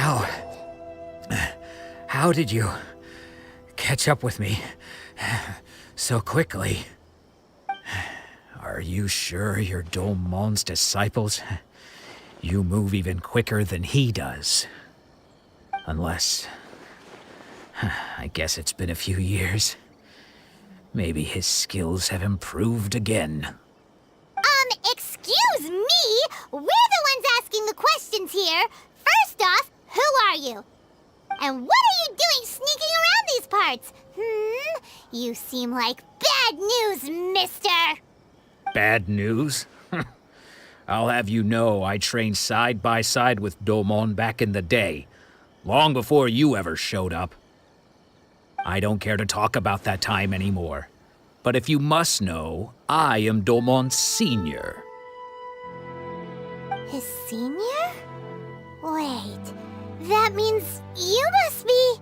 How... How did you catch up with me so quickly? Are you sure you're Domon's disciples? You move even quicker than he does. Unless... I guess it's been a few years. Maybe his skills have improved again. Excuse me? We're the ones asking the questions here. First off, who are you? And what are you doing sneaking around these parts? You seem like bad news, mister. Bad news? I'll have you know I trained side by side with Domon back in the day, long before you ever showed up. I don't care to talk about that time anymore. But if you must know, I am Domon's senior. His senior? Wait, that means you must be...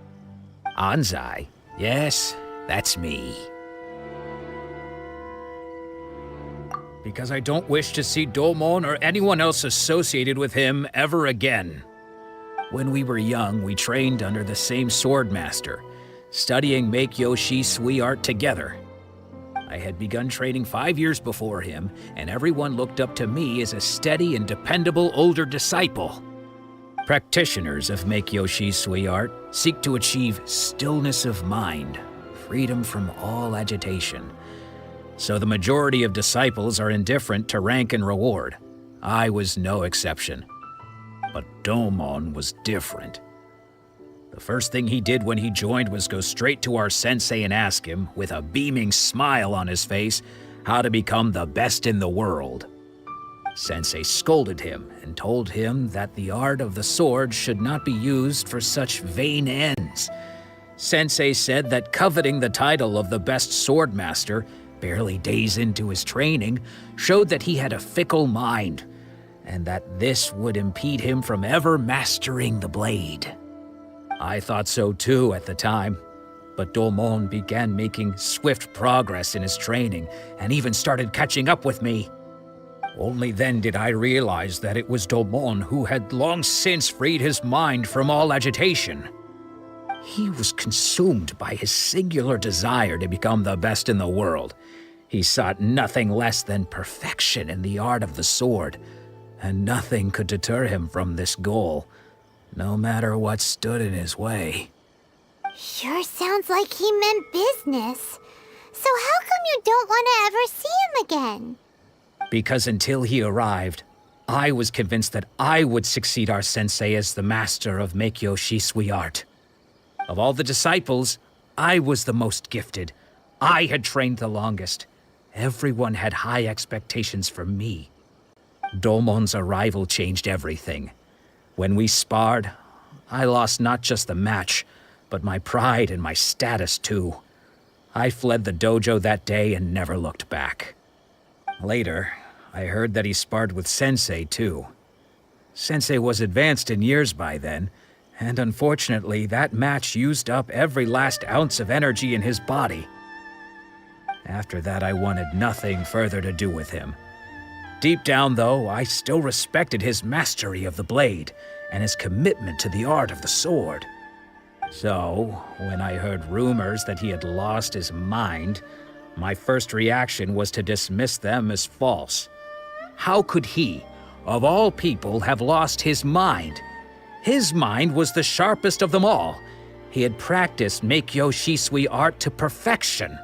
Anzai? Yes, that's me. Because I don't wish to see Domon or anyone else associated with him ever again. When we were young, we trained under the same swordmaster, studying Make-Yoshi Sui art together. I had begun training 5 years before him, and everyone looked up to me as a steady and dependable older disciple. Practitioners of Make-Yoshi Sui art seek to achieve stillness of mind, freedom from all agitation. So the majority of disciples are indifferent to rank and reward. I was no exception. But Domon was different. The first thing he did when he joined was go straight to our sensei and ask him, with a beaming smile on his face, how to become the best in the world. Sensei scolded him and told him that the art of the sword should not be used for such vain ends. Sensei said that coveting the title of the best swordmaster, barely days into his training, showed that he had a fickle mind, and that this would impede him from ever mastering the blade. I thought so too at the time, but Domon began making swift progress in his training and even started catching up with me. Only then did I realize that it was Domon who had long since freed his mind from all agitation. He was consumed by his singular desire to become the best in the world. He sought nothing less than perfection in the art of the sword, and nothing could deter him from this goal, no matter what stood in his way. Sure sounds like he meant business. So how come you don't want to ever see him again? Because until he arrived, I was convinced that I would succeed our sensei as the master of Make-Yoshi Sui art. Of all the disciples, I was the most gifted. I had trained the longest. Everyone had high expectations for me. Domon's arrival changed everything. When we sparred, I lost not just the match, but my pride and my status too. I fled the dojo that day and never looked back. Later, I heard that he sparred with Sensei too. Sensei was advanced in years by then, and unfortunately that match used up every last ounce of energy in his body. After that, I wanted nothing further to do with him. Deep down, though, I still respected his mastery of the blade and his commitment to the art of the sword. So, when I heard rumors that he had lost his mind, my first reaction was to dismiss them as false. How could he, of all people, have lost his mind? His mind was the sharpest of them all. He had practiced Make-Yoshi Sui art to perfection.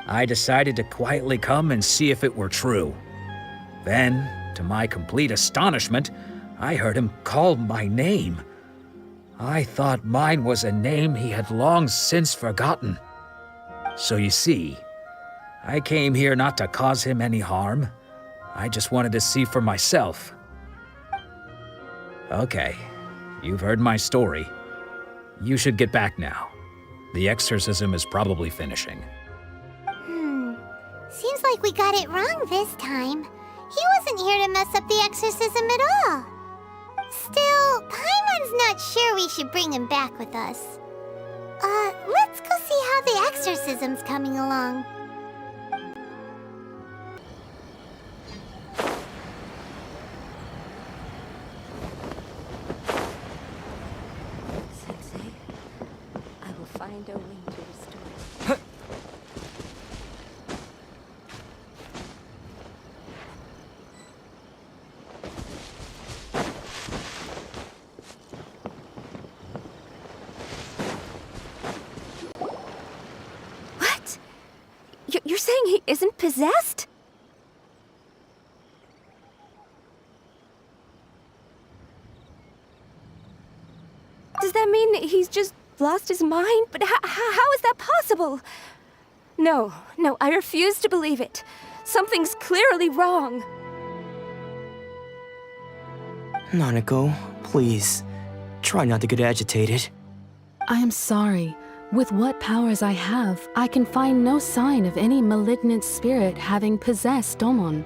I decided to quietly come and see if it were true. Then, to my complete astonishment, I heard him call my name. I thought mine was a name he had long since forgotten. So you see, I came here not to cause him any harm. I just wanted to see for myself. Okay, you've heard my story. You should get back now. The exorcism is probably finishing. Seems like we got it wrong this time. He wasn't here to mess up the exorcism at all. Still, Paimon's not sure we should bring him back with us. Let's go see how the exorcism's coming along. find a way to restore. What? You're saying he isn't possessed? Does that mean he's just lost his mind? But how is that possible? No, I refuse to believe it. Something's clearly wrong. Nanako, please, try not to get agitated. I am sorry. With what powers I have, I can find no sign of any malignant spirit having possessed Domon.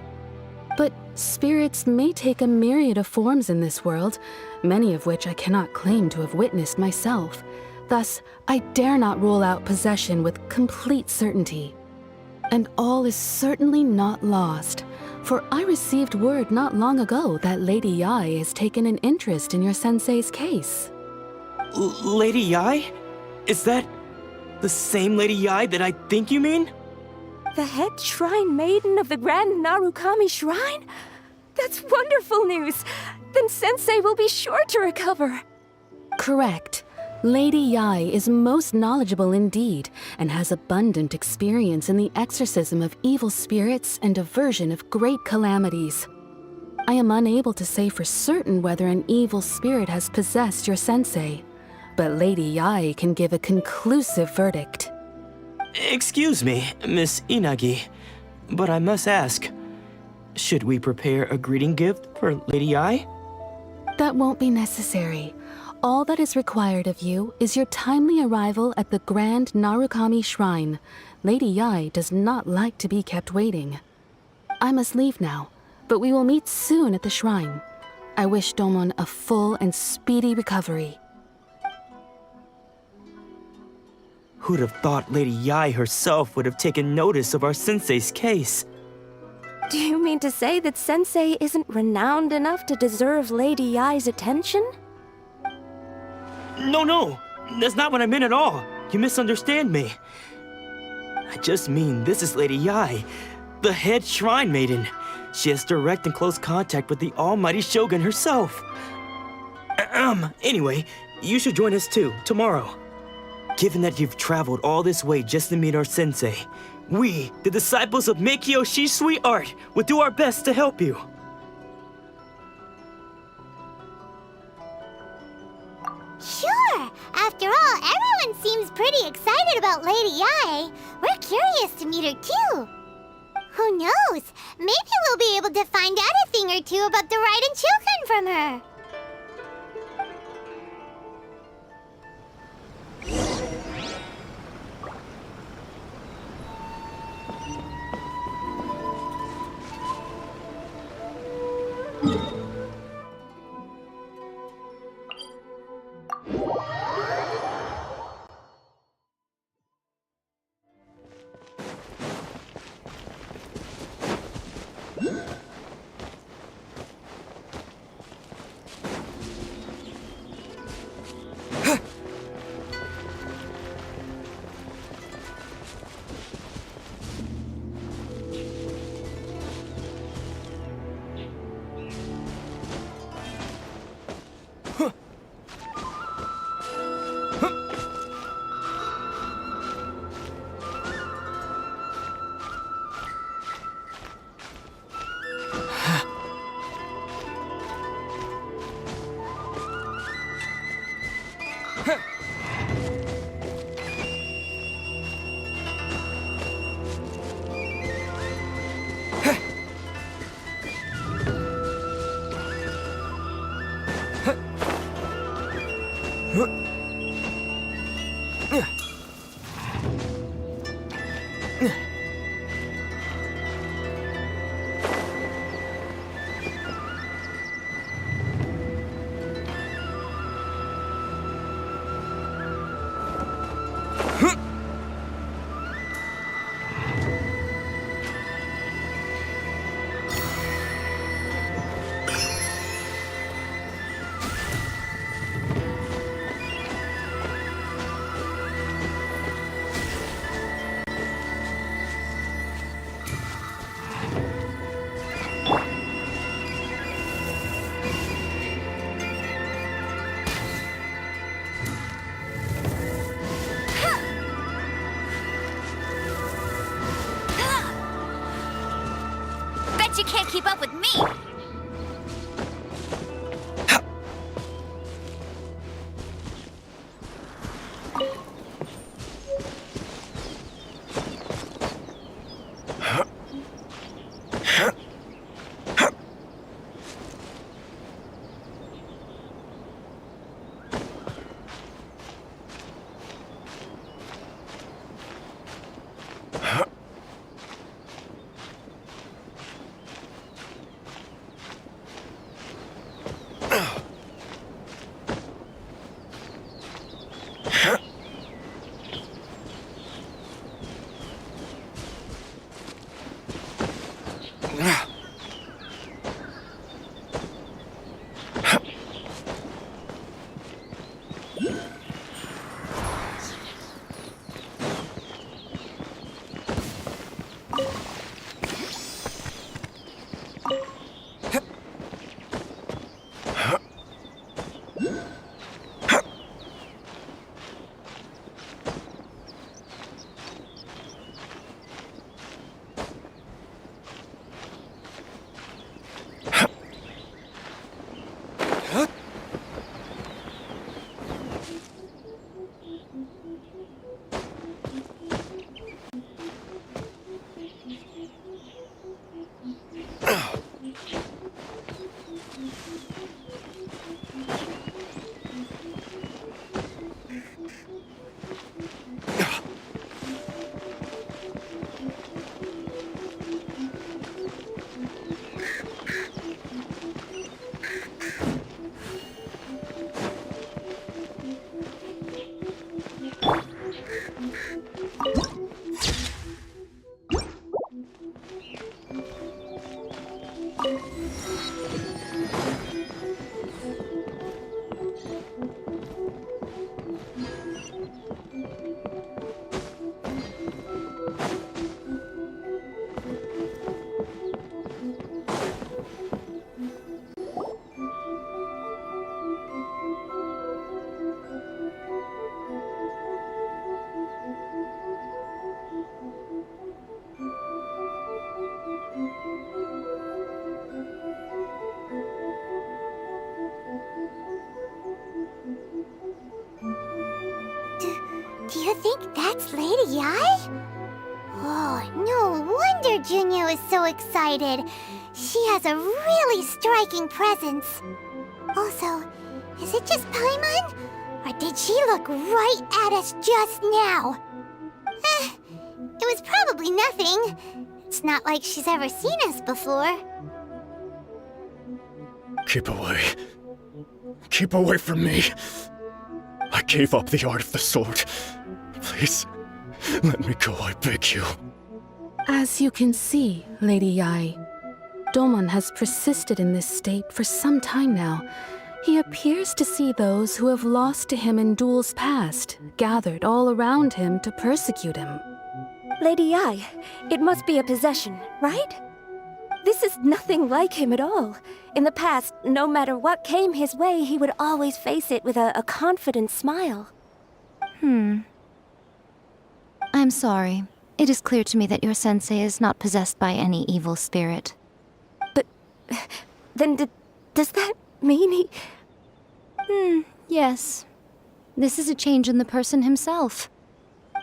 But spirits may take a myriad of forms in this world, many of which I cannot claim to have witnessed myself. Thus, I dare not rule out possession with complete certainty. And all is certainly not lost, for I received word not long ago that Lady Yae has taken an interest in your sensei's case. Lady Yae? Is that the same Lady Yae that I think you mean? The head shrine maiden of the Grand Narukami Shrine? That's wonderful news! Then Sensei will be sure to recover. Correct. Lady Yae is most knowledgeable indeed, and has abundant experience in the exorcism of evil spirits and aversion of great calamities. I am unable to say for certain whether an evil spirit has possessed your sensei, but Lady Yae can give a conclusive verdict. Excuse me, Miss Inagi, but I must ask, should we prepare a greeting gift for Lady Yae? That won't be necessary. All that is required of you is your timely arrival at the Grand Narukami Shrine. Lady Yae does not like to be kept waiting. I must leave now, but we will meet soon at the shrine. I wish Domon a full and speedy recovery. Who'd have thought Lady Yae herself would have taken notice of our sensei's case? Do you mean to say that Sensei isn't renowned enough to deserve Lady Yae's attention? No, that's not what I meant at all. You misunderstand me. I just mean this is Lady Yae, the head shrine maiden. She has direct and close contact with the almighty Shogun herself. Anyway, you should join us too, tomorrow. Given that you've traveled all this way just to meet our sensei, we, the disciples of Meikyo Shisui Art, will do our best to help you. Sure! After all, everyone seems pretty excited about Lady Yae. We're curious to meet her too. Who knows? Maybe we'll be able to find out a thing or two about the Raiden Shogun from her. can't keep up with me! Do you think that's Lady Yai? Oh, no wonder Junya is so excited. She has a really striking presence. Also, is it just Paimon? Or did she look right at us just now? It was probably nothing. It's not like she's ever seen us before. Keep away. Keep away from me. I gave up the art of the sword. Please, let me go, I beg you. As you can see, Lady Yai, Domon has persisted in this state for some time now. He appears to see those who have lost to him in duels past, gathered all around him to persecute him. Lady Yai, it must be a possession, right? This is nothing like him at all. In the past, no matter what came his way, he would always face it with a confident smile. I'm sorry. It is clear to me that your sensei is not possessed by any evil spirit. But then does that mean he... Yes. This is a change in the person himself.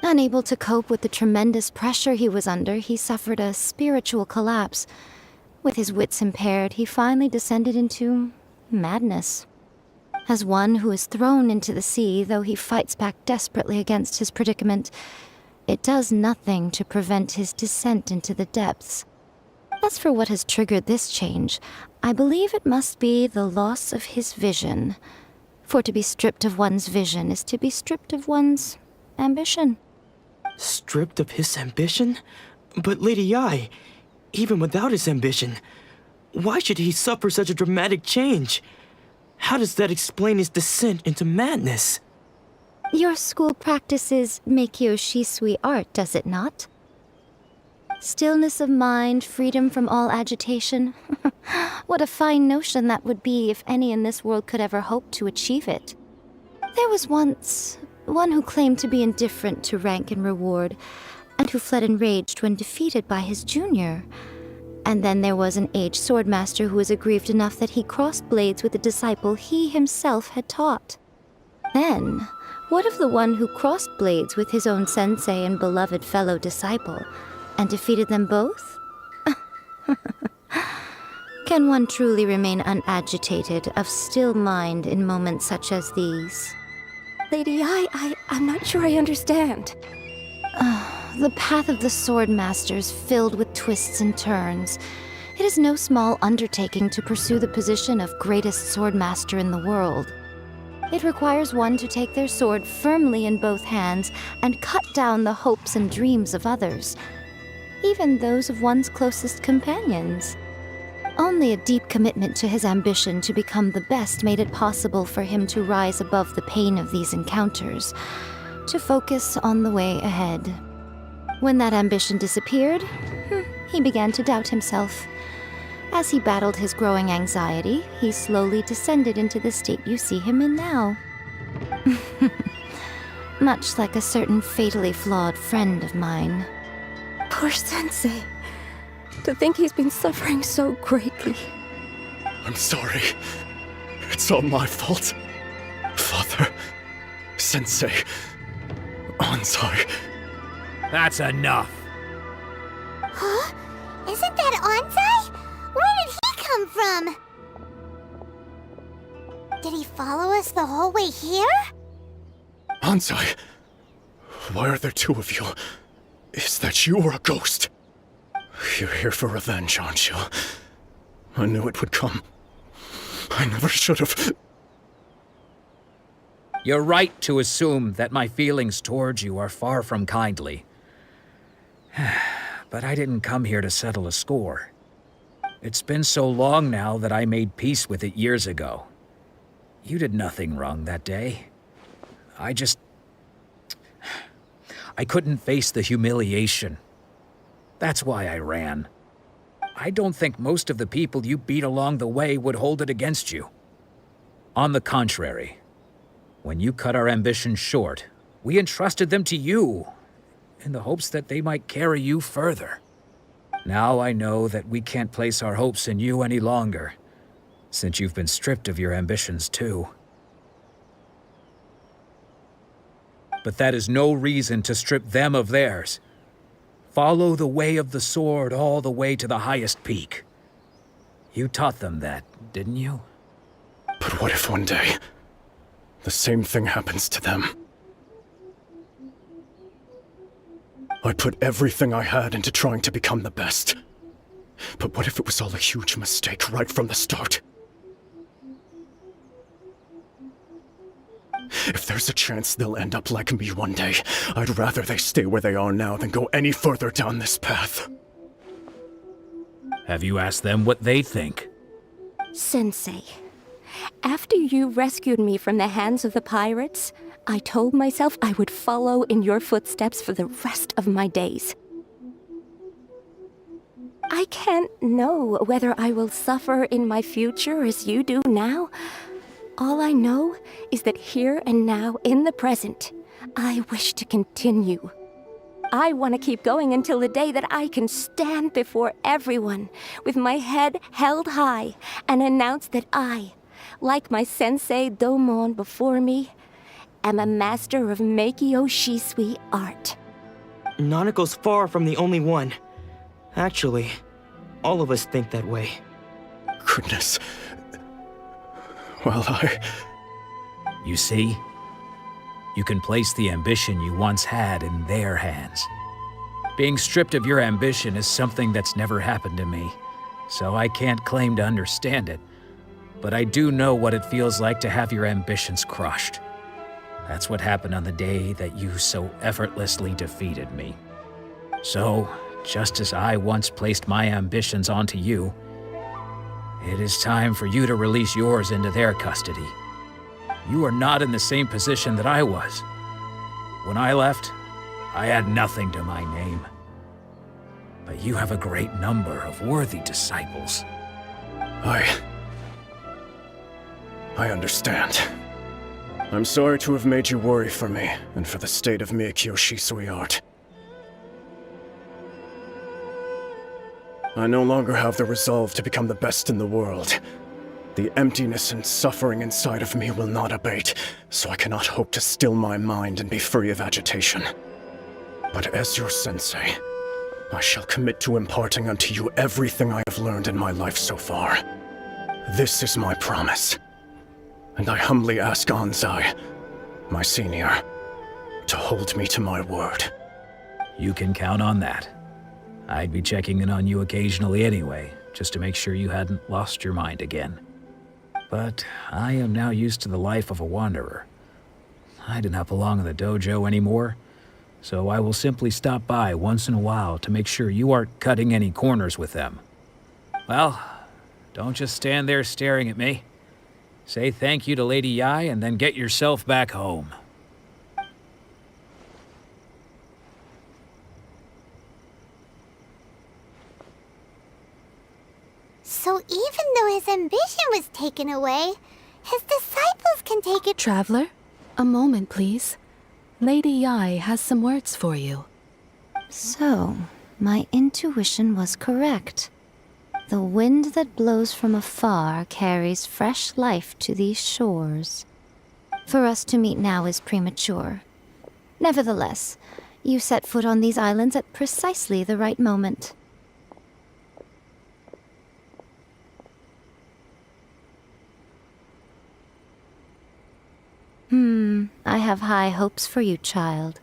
Unable to cope with the tremendous pressure he was under, he suffered a spiritual collapse. With his wits impaired, he finally descended into madness. As one who is thrown into the sea, though he fights back desperately against his predicament, it does nothing to prevent his descent into the depths. As for what has triggered this change, I believe it must be the loss of his vision. For to be stripped of one's vision is to be stripped of one's ambition. Stripped of his ambition? But Lady Yai, even without his ambition, why should he suffer such a dramatic change? How does that explain his descent into madness? Your school practices Meikyo Shisui art, does it not? Stillness of mind, freedom from all agitation. What a fine notion that would be if any in this world could ever hope to achieve it. There was once one who claimed to be indifferent to rank and reward, and who fled enraged when defeated by his junior. And then there was an aged swordmaster who was aggrieved enough that he crossed blades with the disciple he himself had taught. Then, what of the one who crossed blades with his own sensei and beloved fellow disciple, and defeated them both? Can one truly remain unagitated, of still mind in moments such as these? Lady I'm not sure I understand. The path of the Swordmaster is filled with twists and turns. It is no small undertaking to pursue the position of greatest Swordmaster in the world. It requires one to take their sword firmly in both hands and cut down the hopes and dreams of others, even those of one's closest companions. Only a deep commitment to his ambition to become the best made it possible for him to rise above the pain of these encounters, to focus on the way ahead. When that ambition disappeared, he began to doubt himself. As he battled his growing anxiety, he slowly descended into the state you see him in now. Much like a certain fatally flawed friend of mine. Poor Sensei. To think he's been suffering so greatly. I'm sorry. It's all my fault. Father, Sensei, Anzai. That's enough. Huh? Isn't that Anzai? Where did he come from? Did he follow us the whole way here? Anzai, why are there two of you? Is that you or a ghost? You're here for revenge, aren't you? I knew it would come. I never should have. You're right to assume that my feelings towards you are far from kindly. But I didn't come here to settle a score. It's been so long now that I made peace with it years ago. You did nothing wrong that day. I couldn't face the humiliation. That's why I ran. I don't think most of the people you beat along the way would hold it against you. On the contrary, when you cut our ambitions short, we entrusted them to you, in the hopes that they might carry you further. Now I know that we can't place our hopes in you any longer, since you've been stripped of your ambitions too. But that is no reason to strip them of theirs. Follow the way of the sword all the way to the highest peak. You taught them that, didn't you? But what if one day, the same thing happens to them? I put everything I had into trying to become the best. But what if it was all a huge mistake right from the start? If there's a chance they'll end up like me one day, I'd rather they stay where they are now than go any further down this path. Have you asked them what they think? Sensei, after you rescued me from the hands of the pirates, I told myself I would follow in your footsteps for the rest of my days. I can't know whether I will suffer in my future as you do now. All I know is that here and now, in the present, I wish to continue. I want to keep going until the day that I can stand before everyone with my head held high and announce that I, like my sensei Domon before me, am a master of Meikyo Shisui art. Nanako's far from the only one. Actually, all of us think that way. Goodness. Well, You see? You can place the ambition you once had in their hands. Being stripped of your ambition is something that's never happened to me, so I can't claim to understand it. But I do know what it feels like to have your ambitions crushed. That's what happened on the day that you so effortlessly defeated me. So, just as I once placed my ambitions onto you, it is time for you to release yours into their custody. You are not in the same position that I was. When I left, I had nothing to my name. But you have a great number of worthy disciples. I understand. I'm sorry to have made you worry for me, and for the state of Meikyo Shisui art. I no longer have the resolve to become the best in the world. The emptiness and suffering inside of me will not abate, so I cannot hope to still my mind and be free of agitation. But as your sensei, I shall commit to imparting unto you everything I have learned in my life so far. This is my promise. And I humbly ask Anzai, my senior, to hold me to my word. You can count on that. I'd be checking in on you occasionally anyway, just to make sure you hadn't lost your mind again. But I am now used to the life of a wanderer. I do not belong in the dojo anymore, so I will simply stop by once in a while to make sure you aren't cutting any corners with them. Well, don't just stand there staring at me. Say thank you to Lady Yai and then get yourself back home. So even though his ambition was taken away, his disciples can take it. Traveler, a moment, please. Lady Yai has some words for you. So, my intuition was correct. The wind that blows from afar carries fresh life to these shores. For us to meet now is premature. Nevertheless, you set foot on these islands at precisely the right moment. I have high hopes for you, child.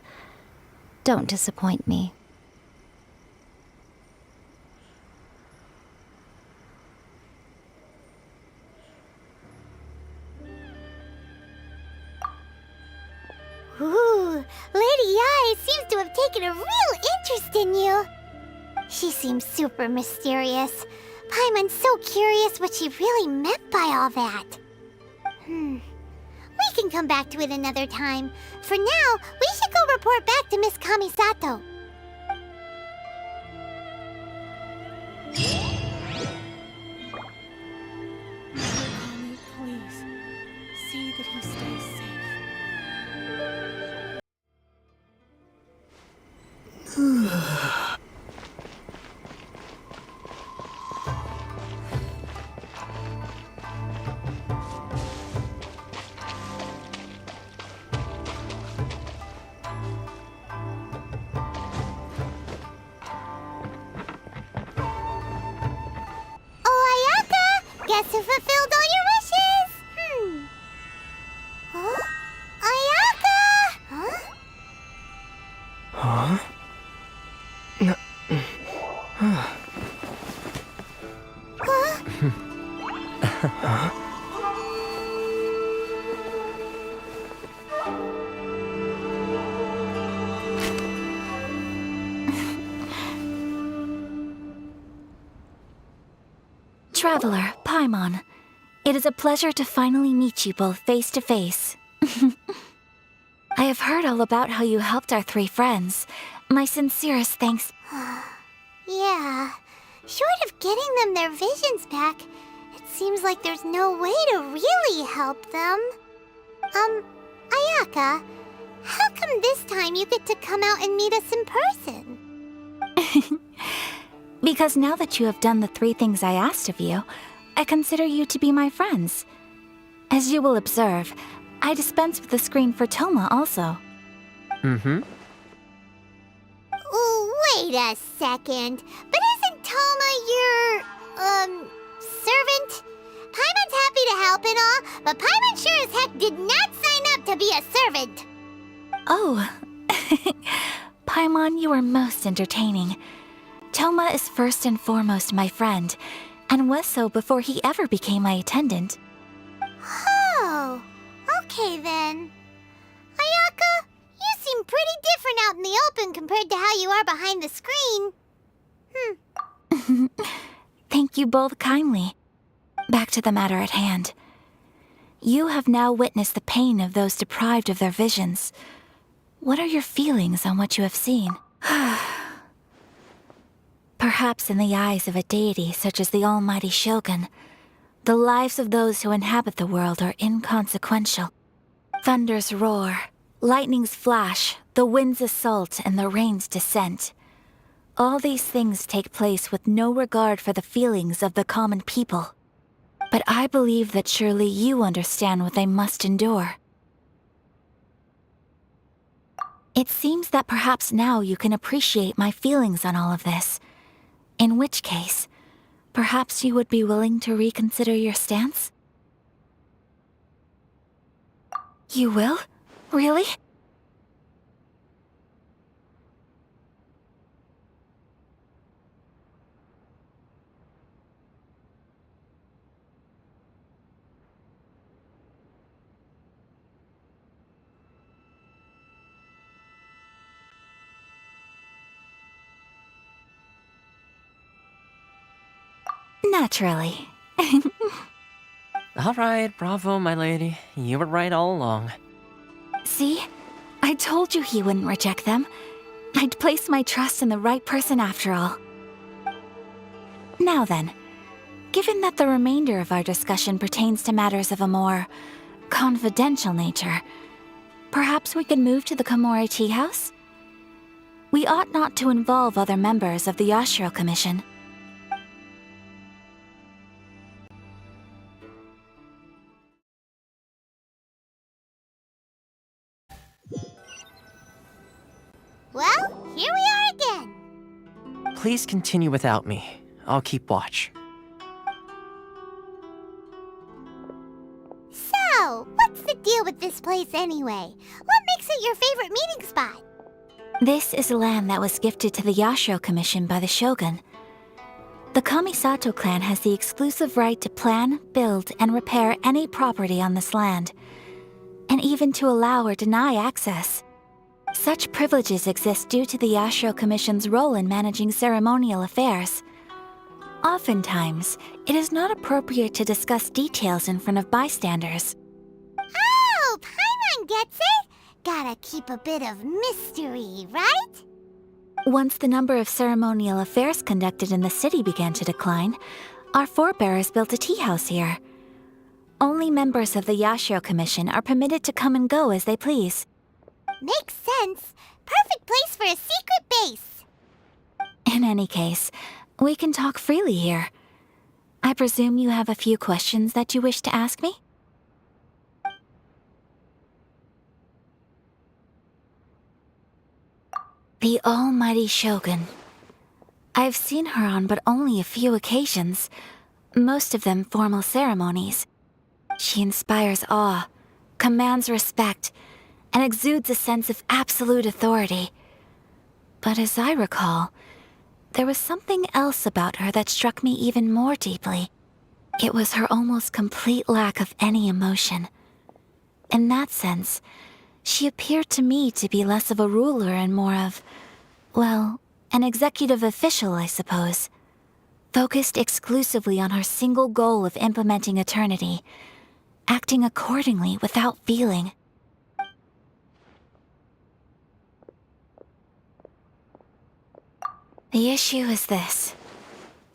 Don't disappoint me. Ooh, Lady Yai seems to have taken a real interest in you. She seems super mysterious. Paimon's so curious what she really meant by all that. We can come back to it another time. For now, we should go report back to Miss Kamisato. Kami, please. See that he stays safe. Guess who fulfilled all your wishes? Huh? Ayaka! Huh? Huh? Traveler, Paimon, it is a pleasure to finally meet you both face to face. I have heard all about how you helped our three friends. My sincerest thanks. Yeah, short of getting them their visions back, it seems like there's no way to really help them. Ayaka, how come this time you get to come out and meet us in person? Because now that you have done the three things I asked of you, I consider you to be my friends. As you will observe, I dispense with the screen for Toma also. Wait a second. But isn't Toma your, servant? Paimon's happy to help and all, but Paimon sure as heck did not sign up to be a servant. Oh. Paimon, you are most entertaining. Toma is first and foremost my friend, and was so before he ever became my attendant. Oh, okay then. Ayaka, you seem pretty different out in the open compared to how you are behind the screen. Thank you both kindly. Back to the matter at hand. You have now witnessed the pain of those deprived of their visions. What are your feelings on what you have seen? Perhaps in the eyes of a deity such as the almighty Shogun, the lives of those who inhabit the world are inconsequential. Thunders roar, lightnings flash, the winds assault, and the rains descent. All these things take place with no regard for the feelings of the common people. But I believe that surely you understand what they must endure. It seems that perhaps now you can appreciate my feelings on all of this. In which case, perhaps you would be willing to reconsider your stance? You will? Really? Naturally. All right, bravo, my lady. You were right all along. See? I told you he wouldn't reject them. I'd placed my trust in the right person after all. Now then, given that the remainder of our discussion pertains to matters of a more confidential nature, perhaps we could move to the Komori Tea House? We ought not to involve other members of the Yashiro Commission. Well, here we are again. Please continue without me. I'll keep watch. So, what's the deal with this place anyway? What makes it your favorite meeting spot? This is land that was gifted to the Yashiro Commission by the Shogun. The Kamisato clan has the exclusive right to plan, build, and repair any property on this land, and even to allow or deny access. Such privileges exist due to the Yashiro Commission's role in managing ceremonial affairs. Oftentimes, it is not appropriate to discuss details in front of bystanders. Oh, Paimon gets it! Gotta keep a bit of mystery, right? Once the number of ceremonial affairs conducted in the city began to decline, our forebears built a tea house here. Only members of the Yashiro Commission are permitted to come and go as they please. Makes sense. Perfect place for a secret base. In any case, we can talk freely here. I presume you have a few questions that you wish to ask me? The almighty Shogun. I've seen her on but only a few occasions, most of them formal ceremonies. She inspires awe, commands respect, and exudes a sense of absolute authority. But as I recall, there was something else about her that struck me even more deeply. It was her almost complete lack of any emotion. In that sense, she appeared to me to be less of a ruler and more of, well, an executive official, I suppose. Focused exclusively on her single goal of implementing eternity, acting accordingly without feeling. The issue is this.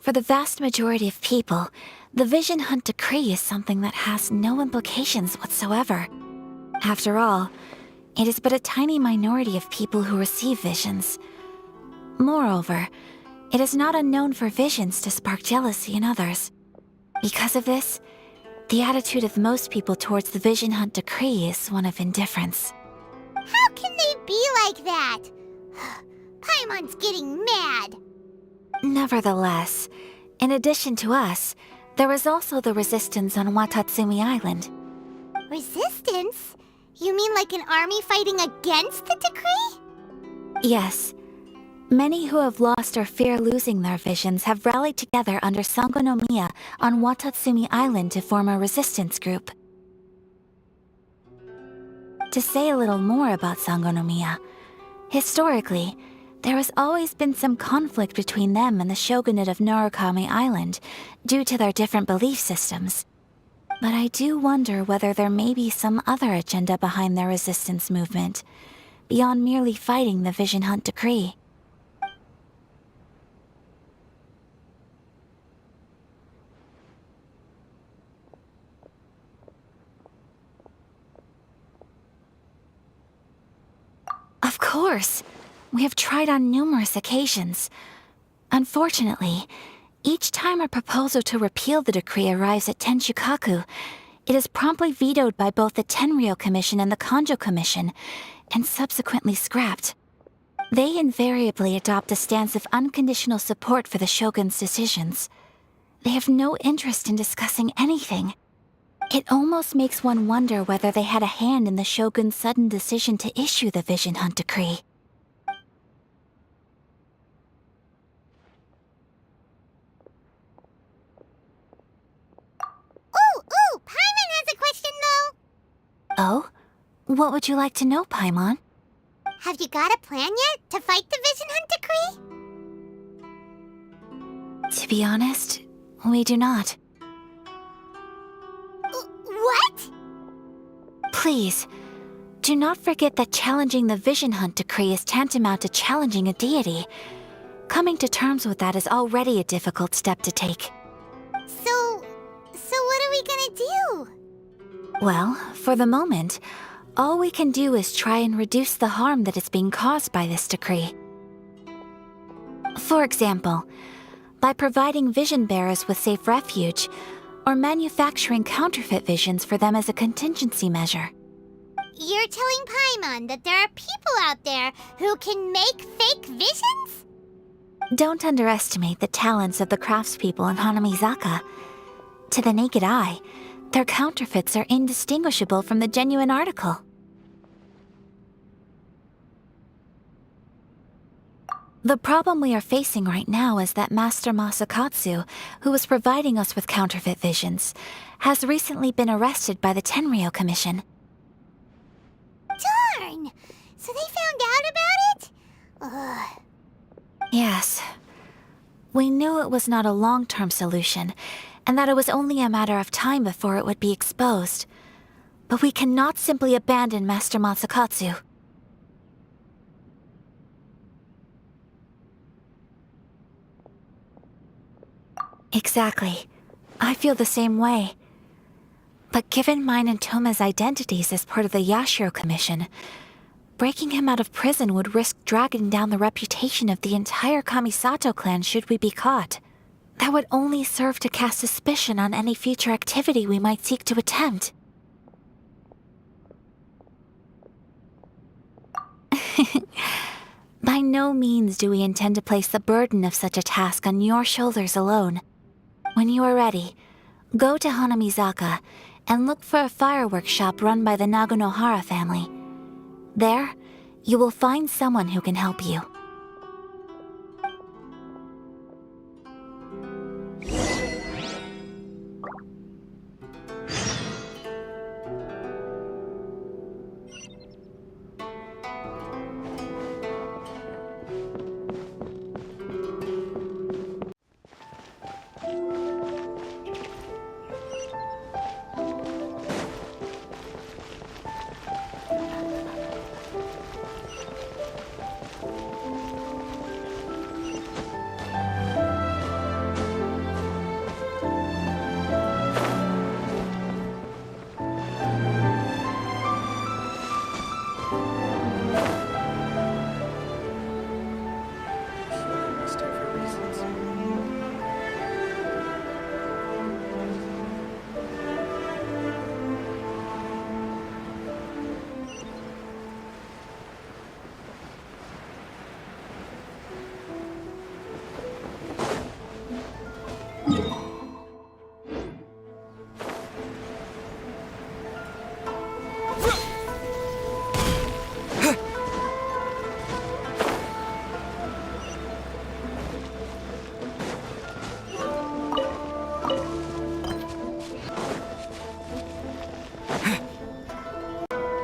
For the vast majority of people, the Vision Hunt Decree is something that has no implications whatsoever. After all, it is but a tiny minority of people who receive visions. Moreover, it is not unknown for visions to spark jealousy in others. Because of this, the attitude of most people towards the Vision Hunt Decree is one of indifference. How can they be like that? Paimon's getting mad. Nevertheless, in addition to us, there is also the resistance on Watatsumi Island. Resistance? You mean like an army fighting against the decree? Yes. Many who have lost or fear losing their visions have rallied together under Sangonomiya on Watatsumi Island to form a resistance group. To say a little more about Sangonomiya, historically, there has always been some conflict between them and the shogunate of Narukami Island due to their different belief systems. But I do wonder whether there may be some other agenda behind their resistance movement, beyond merely fighting the Vision Hunt Decree. Of course! We have tried on numerous occasions, Unfortunately, each time a proposal to repeal the decree arrives at Tenshukaku, it is promptly vetoed by both the Tenryou Commission and the Kanjo Commission, and subsequently scrapped. They invariably adopt a stance of unconditional support for the Shogun's decisions. They have no interest in discussing anything. It almost makes one wonder whether they had a hand in the Shogun's sudden decision to issue the Vision Hunt Decree. Ooh, Paimon has a question though. Oh? What would you like to know, Paimon? Have you got a plan yet to fight the Vision Hunt Decree? To be honest, we do not. What? Please, do not forget that challenging the Vision Hunt Decree is tantamount to challenging a deity. Coming to terms with that is already a difficult step to take. So what are we gonna do? Well, for the moment, all we can do is try and reduce the harm that is being caused by this decree. For example, by providing vision bearers with safe refuge, or manufacturing counterfeit visions for them as a contingency measure. You're telling Paimon that there are people out there who can make fake visions? Don't underestimate the talents of the craftspeople in Hanamizaka. To the naked eye, their counterfeits are indistinguishable from the genuine article. The problem we are facing right now is that Master Masakatsu, who was providing us with counterfeit visions, has recently been arrested by the Tenryou Commission. Darn! So they found out about it? Ugh. Yes. We knew it was not a long-term solution, and that it was only a matter of time before it would be exposed. But we cannot simply abandon Master Masakatsu. Exactly. I feel the same way. But given mine and Toma's identities as part of the Yashiro Commission, breaking him out of prison would risk dragging down the reputation of the entire Kamisato clan should we be caught. That would only serve to cast suspicion on any future activity we might seek to attempt. By no means do we intend to place the burden of such a task on your shoulders alone. When you are ready, go to Hanamizaka and look for a fireworks shop run by the Naganohara family. There, you will find someone who can help you.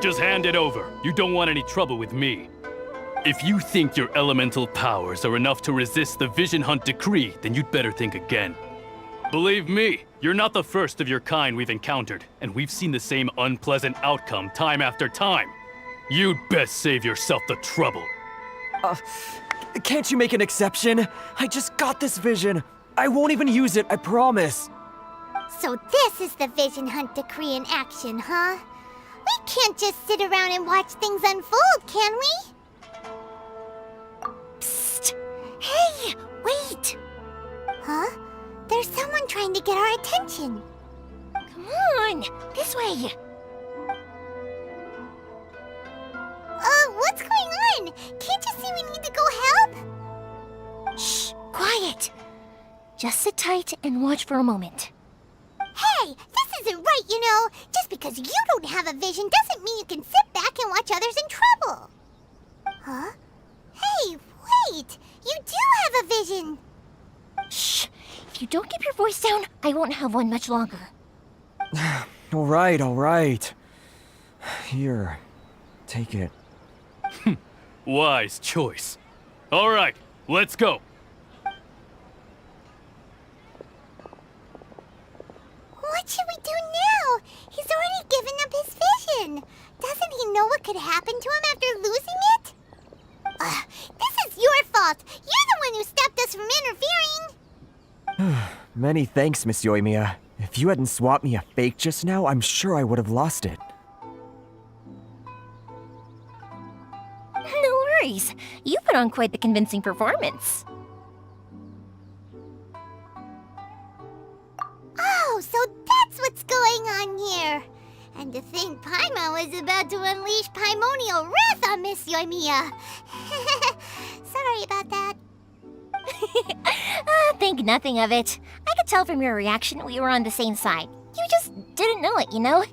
Just hand it over. You don't want any trouble with me. If you think your elemental powers are enough to resist the Vision Hunt Decree, then you'd better think again. Believe me, you're not the first of your kind we've encountered, and we've seen the same unpleasant outcome time after time. You'd best save yourself the trouble. Can't you make an exception? I just got this vision. I won't even use it, I promise. So this is the Vision Hunt Decree in action, huh? We can't just sit around and watch things unfold, can we? Psst! Hey, wait! Huh? There's someone trying to get our attention. Come on, this way. What's going on? Can't you see we need to go help? Shh, quiet. Just sit tight and watch for a moment. Hey, this isn't right, you know. Just because you don't have a vision doesn't mean you can sit back and watch others in trouble. Huh? Hey, wait! You do have a vision! Shh. If you don't keep your voice down, I won't have one much longer. All right. Here, take it. Wise choice. All right, let's go. What should we do now? He's already given up his vision. Doesn't he know what could happen to him after losing it? This is your fault. You're the one who stopped us from interfering. Many thanks, Miss Yoimiya. If you hadn't swapped me a fake just now, I'm sure I would have lost it. No worries. You put on quite the convincing performance. Oh, so that's what's going on here. And to think Paimon was about to unleash Paimonial wrath on Miss Yoimiya. Sorry about that. Think nothing of it. I could tell from your reaction we were on the same side. You just didn't know it, you know?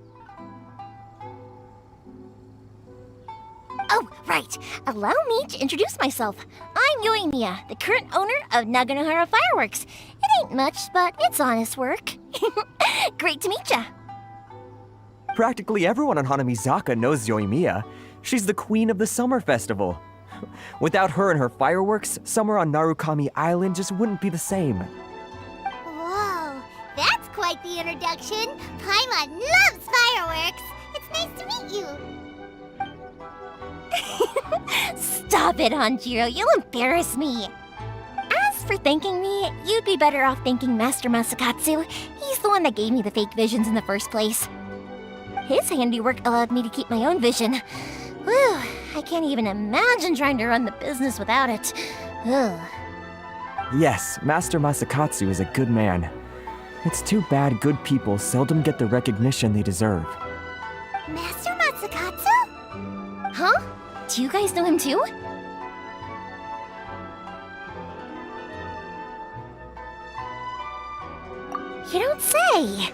Oh, right. Allow me to introduce myself. I'm Yoimiya, the current owner of Naganohara Fireworks. It ain't much, but it's honest work. Great to meet ya. Practically everyone on Hanamizaka knows Yoimiya. She's the queen of the summer festival. Without her and her fireworks, summer on Narukami Island just wouldn't be the same. Whoa, that's quite the introduction. Paimon loves fireworks. It's nice to meet you. Stop it, Hanjiro. You'll embarrass me. As for thanking me, you'd be better off thanking Master Masakatsu. He's the one that gave me the fake visions in the first place. His handiwork allowed me to keep my own vision. Whew, I can't even imagine trying to run the business without it. Ugh. Yes, Master Masakatsu is a good man. It's too bad good people seldom get the recognition they deserve. Master Masakatsu? Huh? Do you guys know him too? You don't say!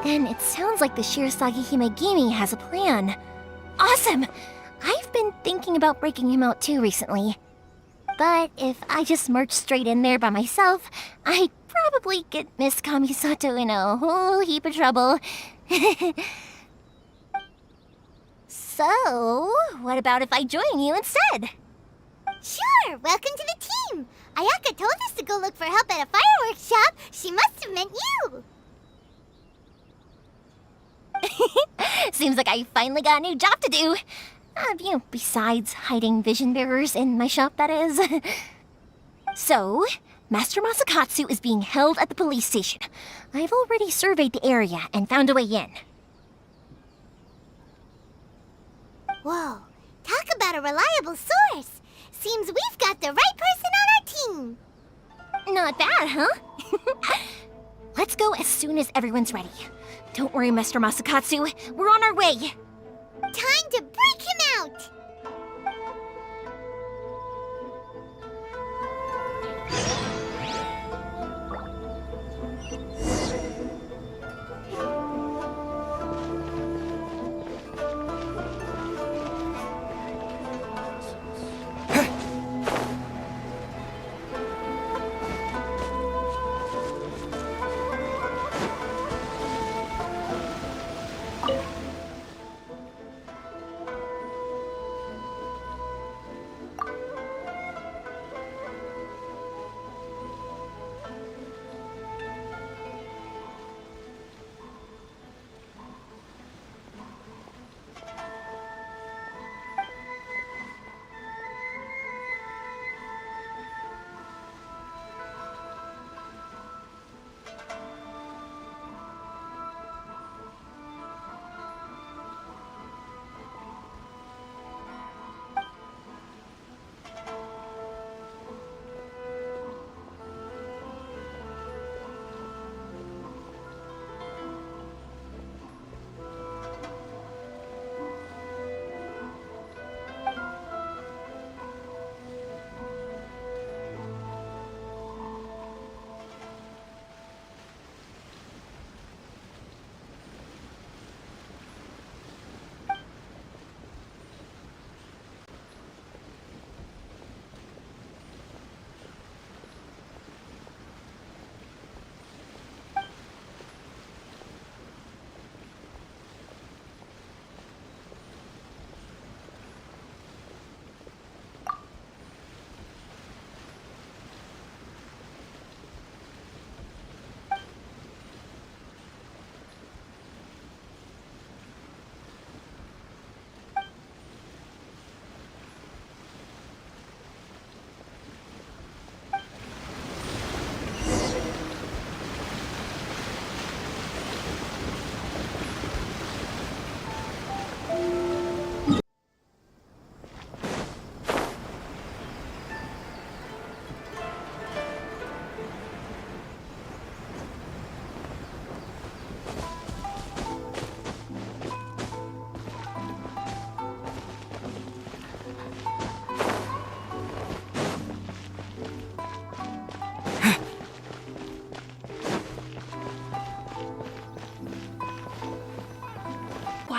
Then it sounds like the Shirasagi Himegimi has a plan. Awesome! I've been thinking about breaking him out too recently. But if I just marched straight in there by myself, I'd probably get Miss Kamisato in a whole heap of trouble. So, what about if I join you instead? Sure, welcome to the team. Ayaka told us to go look for help at a fireworks shop. She must have meant you. Seems like I finally got a new job to do. Besides hiding vision bearers in my shop, that is. So, Master Masakatsu is being held at the police station. I've already surveyed the area and found a way in. Whoa, talk about a reliable source. Seems we've got the right person on our team. Not bad, huh? Let's go as soon as everyone's ready. Don't worry, Master Masakatsu. We're on our way. Time to break him out.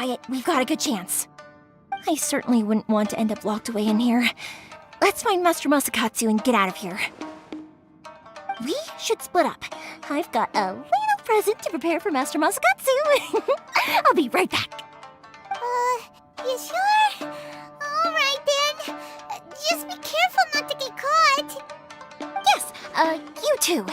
quiet. We've got a good chance. I certainly wouldn't want to end up locked away in here. Let's find Master Masakatsu and get out of here. We should split up. I've got a little present to prepare for Master Masakatsu. I'll be right back. You sure? Alright then. Just be careful not to get caught. Yes, you too.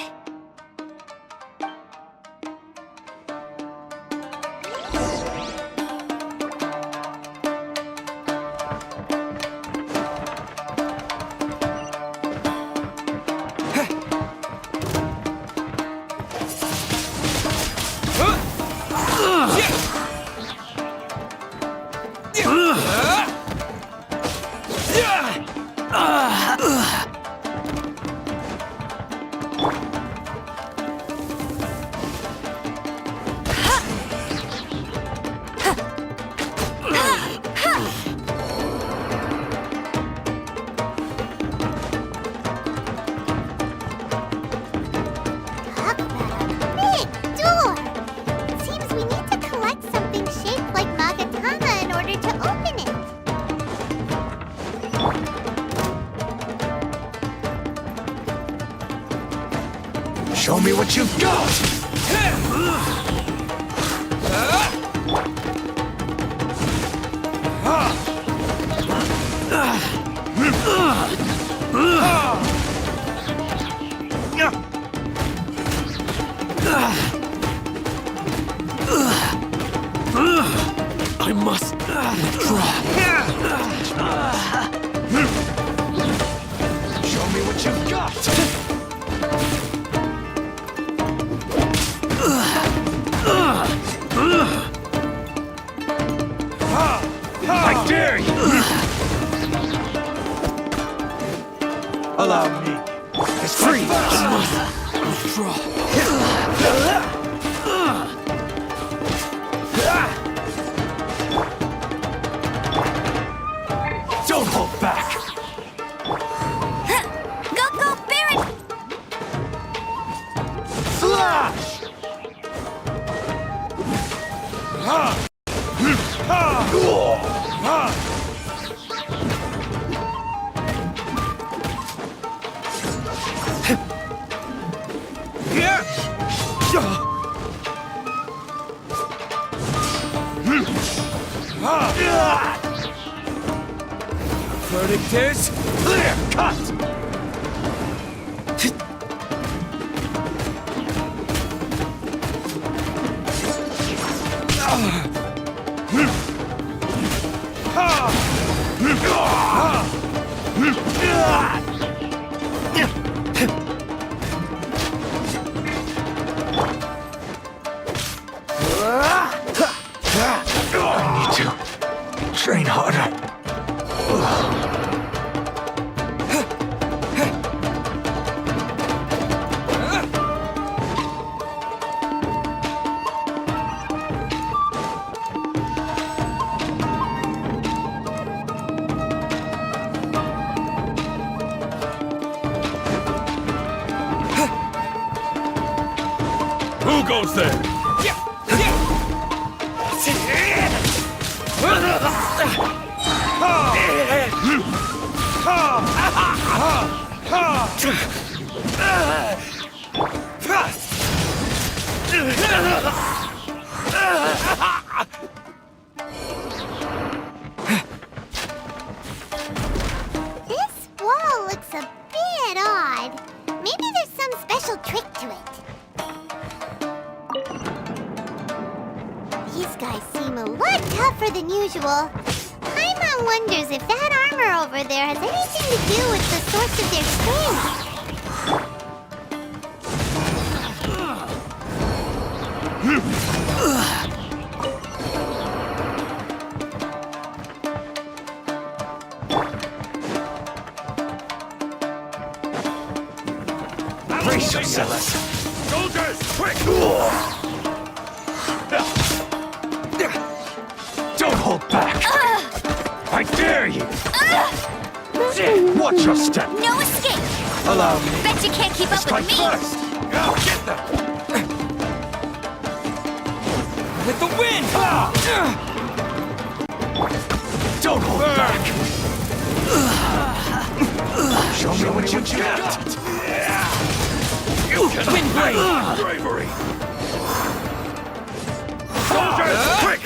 Talk about a big door. Seems we need to collect something shaped like Magatama in order to open it. Show me what you've got! I must draw. Show me what you've got! I dare you! Allow me. It's free! Don't hold back! Go, Baron! Slash! Verdict is clear cut! I need to train harder. Who goes there? This wall looks a bit odd. Maybe there's some special trick to it. These guys seem a lot tougher than usual. Paimon wonders if that armor over there has anything to do with the source of their strength. Brace yourselves! Soldiers, quick! Don't hold back! I dare you! Watch your step! No escape! Allow me! Bet you can't keep up Strike with me! first! I'll get them! With the wind! Don't hold back! Show me what you got! You can Wind blade! bravery! Soldiers, quick!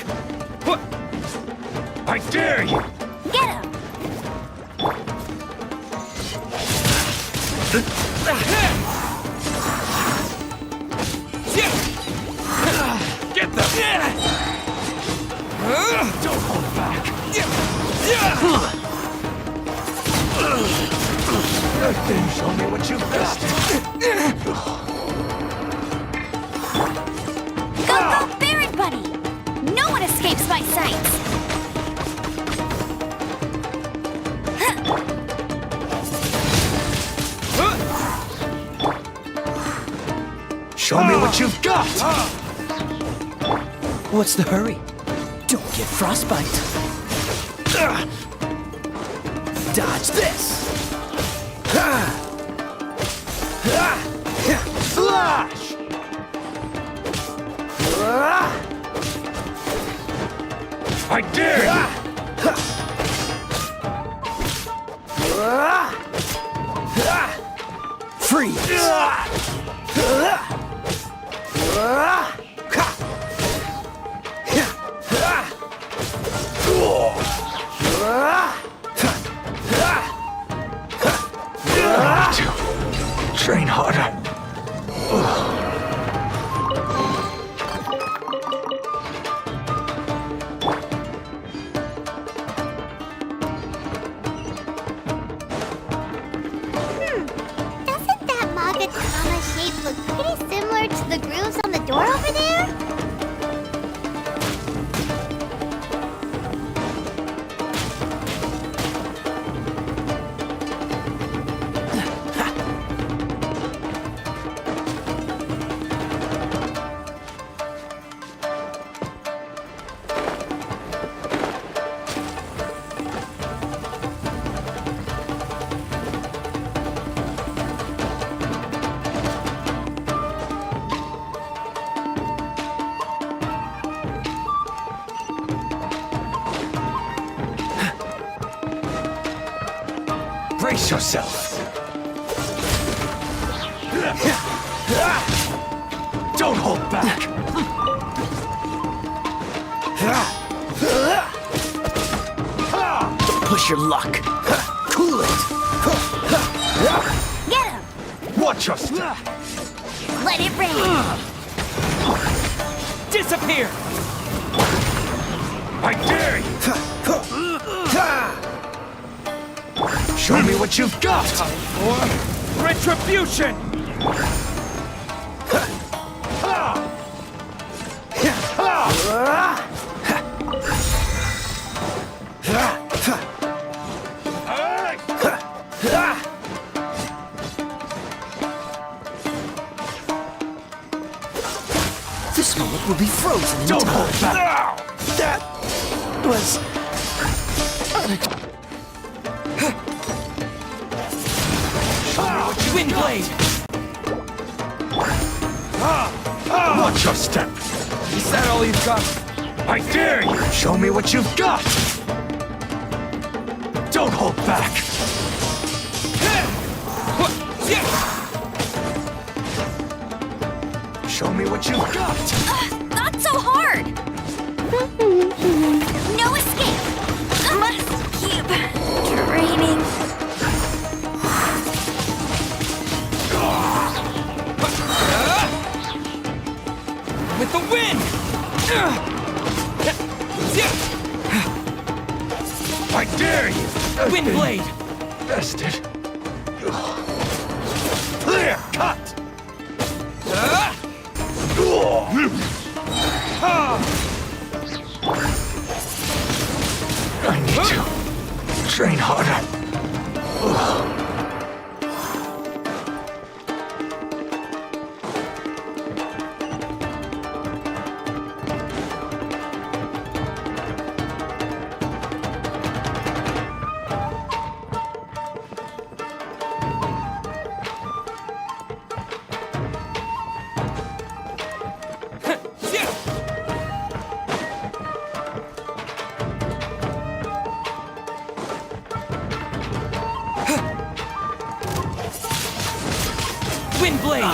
I dare you! Get him! Get them! Don't hold back! Show me what you've got! Go, go, Baron Buddy! No one escapes my sight! Show me what you've got! What's the hurry? Don't get frostbite. Dodge this! Slash! I dare you! Freeze! Train harder. Doesn't that Magatama shape look pretty similar to the grooves on the door over there? Brace yourself. Don't hold back. Don't push your luck. Cool it. Get him! Watch your step. Let it rain! Disappear! I dare you. Show me what you've got. Retribution! This moment will be frozen in Don't time. hold back. That was Wind blade! Watch your step. Is that all you've got? I dare you. Show me what you've got. Don't hold back. Show me what you've got. Not so hard! No escape! Must keep draining. With the wind! I dare you. Wind blade! Bested. Clear cut. I need to train harder. Wind Blade!